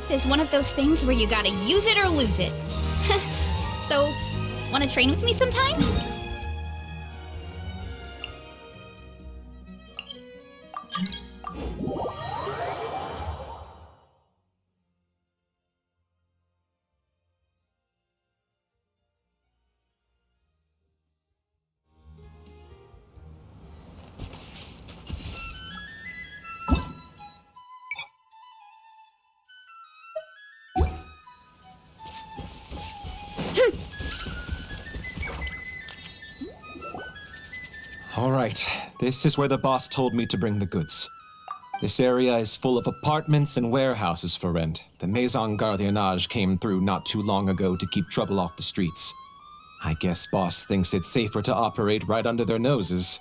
is one of those things where you gotta use it or lose it. So, wanna train with me sometime? All right, this is where the boss told me to bring the goods. This area is full of apartments and warehouses for rent. The Maison Gardiennage came through not too long ago to keep trouble off the streets. I guess boss thinks it's safer to operate right under their noses.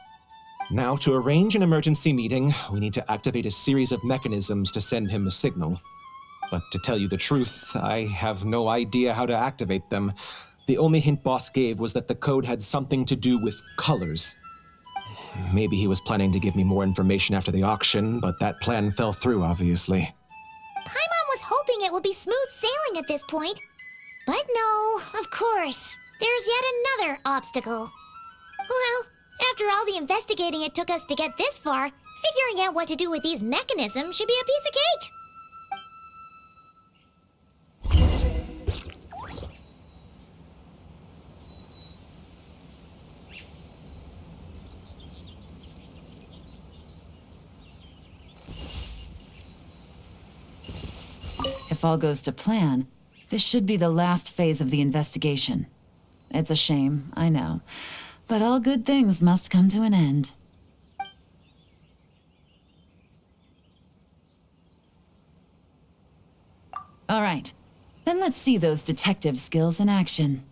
Now, to arrange an emergency meeting, we need to activate a series of mechanisms to send him a signal. But to tell you the truth, I have no idea how to activate them. The only hint boss gave was that the code had something to do with colors. Maybe he was planning to give me more information after the auction, but that plan fell through, obviously. Paimon was hoping it would be smooth sailing at this point. But no, of course. There's yet another obstacle. Well, after all the investigating it took us to get this far, figuring out what to do with these mechanisms should be a piece of cake. If all goes to plan, this should be the last phase of the investigation. It's a shame, I know, but all good things must come to an end. All right, then let's see those detective skills in action.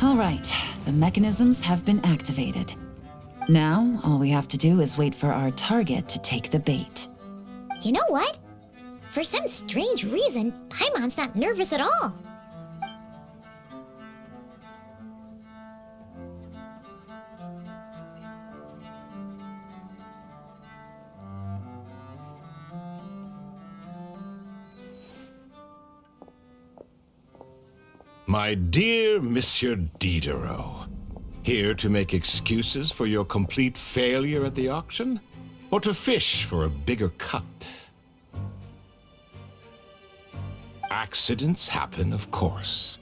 All right, the mechanisms have been activated. Now, all we have to do is wait for our target to take the bait. You know what? For some strange reason, Paimon's not nervous at all. My dear Monsieur Diderot, here to make excuses for your complete failure at the auction? Or to fish for a bigger cut? Accidents happen, of course.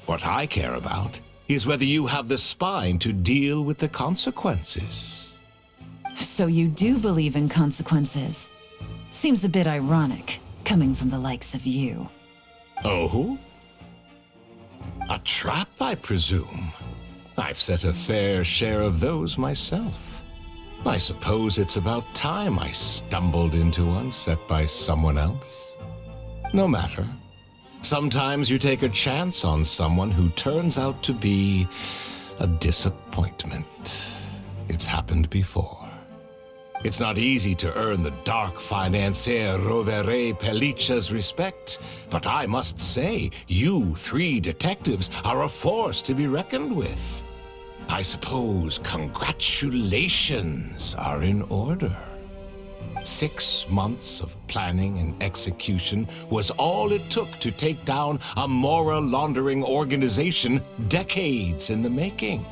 What I care about is whether you have the spine to deal with the consequences. So you do believe in consequences. Seems a bit ironic, coming from the likes of you. Oh? A trap, I presume. I've set a fair share of those myself. I suppose it's about time I stumbled into one set by someone else. No matter. Sometimes you take a chance on someone who turns out to be a disappointment. It's happened before. It's not easy to earn the dark financier Rovere Pelliccia's respect, but I must say, you three detectives are a force to be reckoned with. I suppose congratulations are in order. 6 months of planning and execution was all it took to take down a moral laundering organization decades in the making.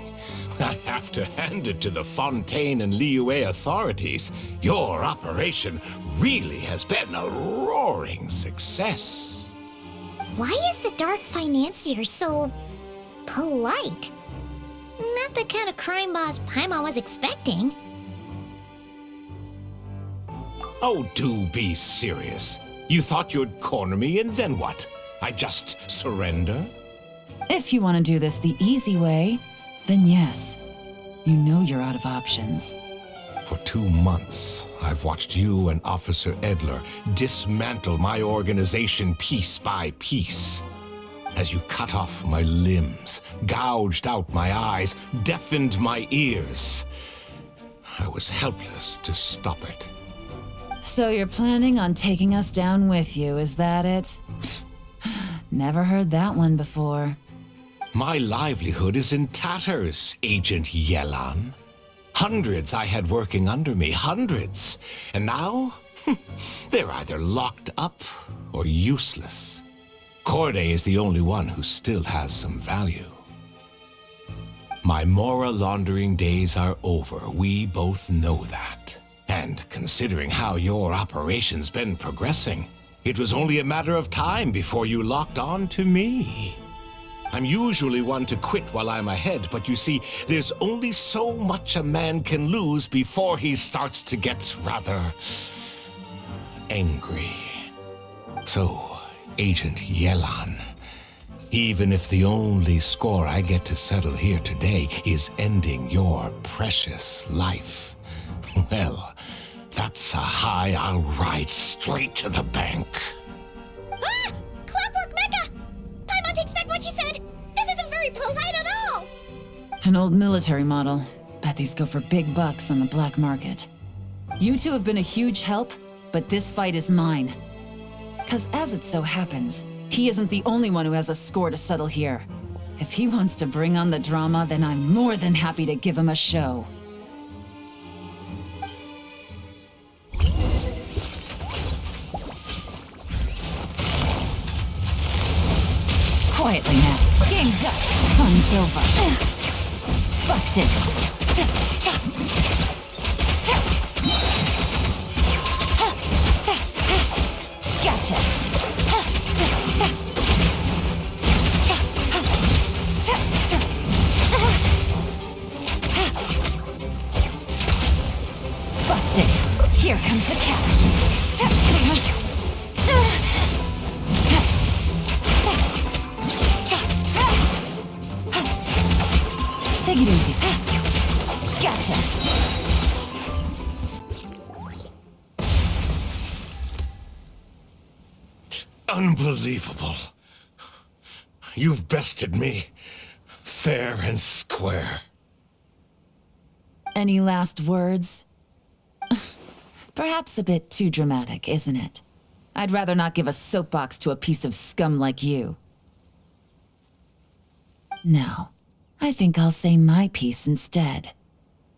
I have to hand it to the Fontaine and Liyue authorities. Your operation really has been a roaring success. Why is the Dark Financier so polite? Not the kind of crime boss Paimon was expecting. Oh, do be serious. You thought you'd corner me, and then what? I just surrender? If you want to do this the easy way, then yes. You know you're out of options. For 2 months, I've watched you and Officer Edler dismantle my organization piece by piece. As you cut off my limbs, gouged out my eyes, deafened my ears. I was helpless to stop it. So you're planning on taking us down with you, is that it? Never heard that one before. My livelihood is in tatters, Agent Yelan. Hundreds I had working under me, hundreds. And now, they're either locked up or useless. Corday is the only one who still has some value. My moral laundering days are over. We both know that. And considering how your operation's been progressing, it was only a matter of time before you locked on to me. I'm usually one to quit while I'm ahead, but you see, there's only so much a man can lose before he starts to get rather angry. So, Agent Yelan, even if the only score I get to settle here today is ending your precious life, well, that's a high I'll ride straight to the bank. Ah! Clockwork Mecha! Paimon takes back what she said! This isn't very polite at all! An old military model. Bet these go for big bucks on the black market. You two have been a huge help, but this fight is mine. 'Cause as it so happens, he isn't the only one who has a score to settle here. If he wants to bring on the drama, then I'm more than happy to give him a show. Quietly now. Game's up. Fun's over. Busted. Gotcha. Busted. Here comes the cash. Take it easy. Gotcha. Unbelievable. You've bested me, fair and square. Any last words? Perhaps a bit too dramatic, isn't it? I'd rather not give a soapbox to a piece of scum like you. No, I think I'll say my piece instead.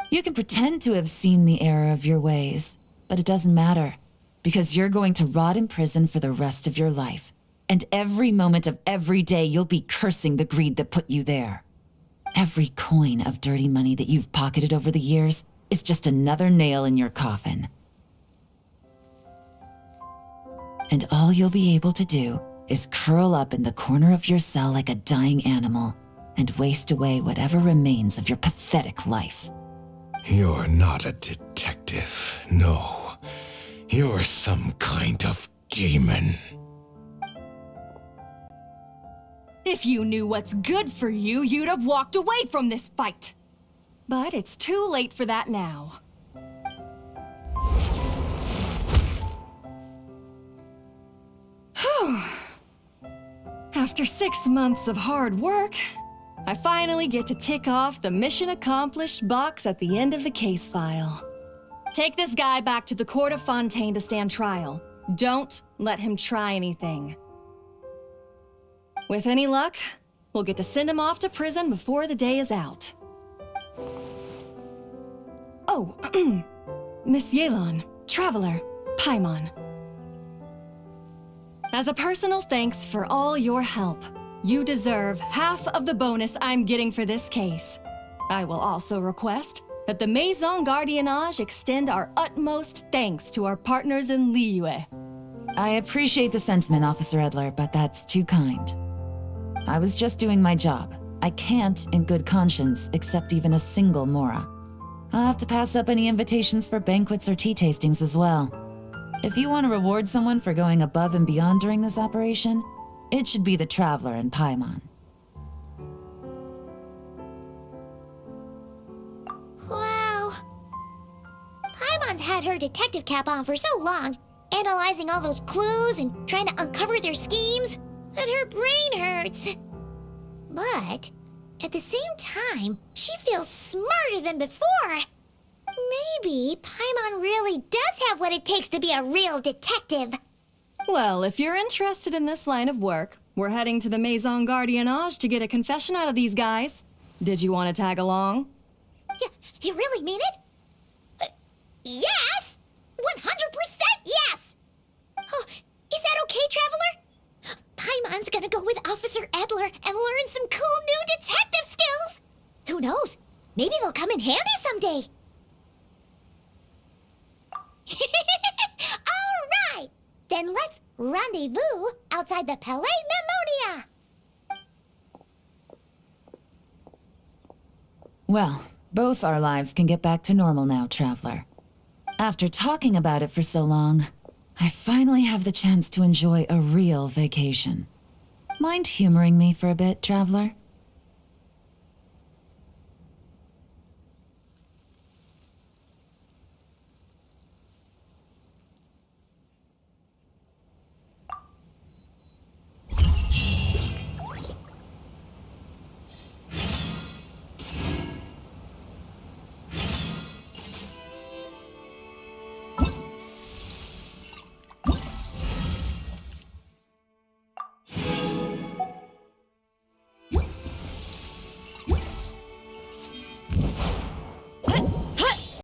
You can pretend to have seen the error of your ways, but it doesn't matter, because you're going to rot in prison for the rest of your life. And every moment of every day, you'll be cursing the greed that put you there. Every coin of dirty money that you've pocketed over the years is just another nail in your coffin. And all you'll be able to do is curl up in the corner of your cell like a dying animal and waste away whatever remains of your pathetic life. You're not a detective, no. You're some kind of demon. If you knew what's good for you, you'd have walked away from this fight. But it's too late for that now. Whew. After 6 months of hard work, I finally get to tick off the mission accomplished box at the end of the case file. Take this guy back to the court of Fontaine to stand trial. Don't let him try anything. With any luck, we'll get to send him off to prison before the day is out. Oh, Miss Yelan, Traveler, Paimon. As a personal thanks for all your help, you deserve half of the bonus I'm getting for this case. I will also request that the Maison Gardiennage extend our utmost thanks to our partners in Liyue. I appreciate the sentiment, Officer Edler, but that's too kind. I was just doing my job. I can't, in good conscience, accept even a single Mora. I'll have to pass up any invitations for banquets or tea tastings as well. If you want to reward someone for going above and beyond during this operation, it should be the Traveler and Paimon. Wow. Paimon's had her detective cap on for so long, analyzing all those clues and trying to uncover their schemes, that her brain hurts. But at the same time, she feels smarter than before. Maybe Paimon really does have what it takes to be a real detective. Well, if you're interested in this line of work, we're heading to the Maison Gardiennage to get a confession out of these guys. Did you want to tag along? You really mean it? Yes! 100% yes! Oh, is that okay, Traveler? Paimon's gonna go with Officer Edler and learn some cool new detective skills! Who knows? Maybe they'll come in handy someday. All right! Then let's rendezvous outside the Palais Memonia! Well, both our lives can get back to normal now, Traveler. After talking about it for so long, I finally have the chance to enjoy a real vacation. Mind humoring me for a bit, Traveler?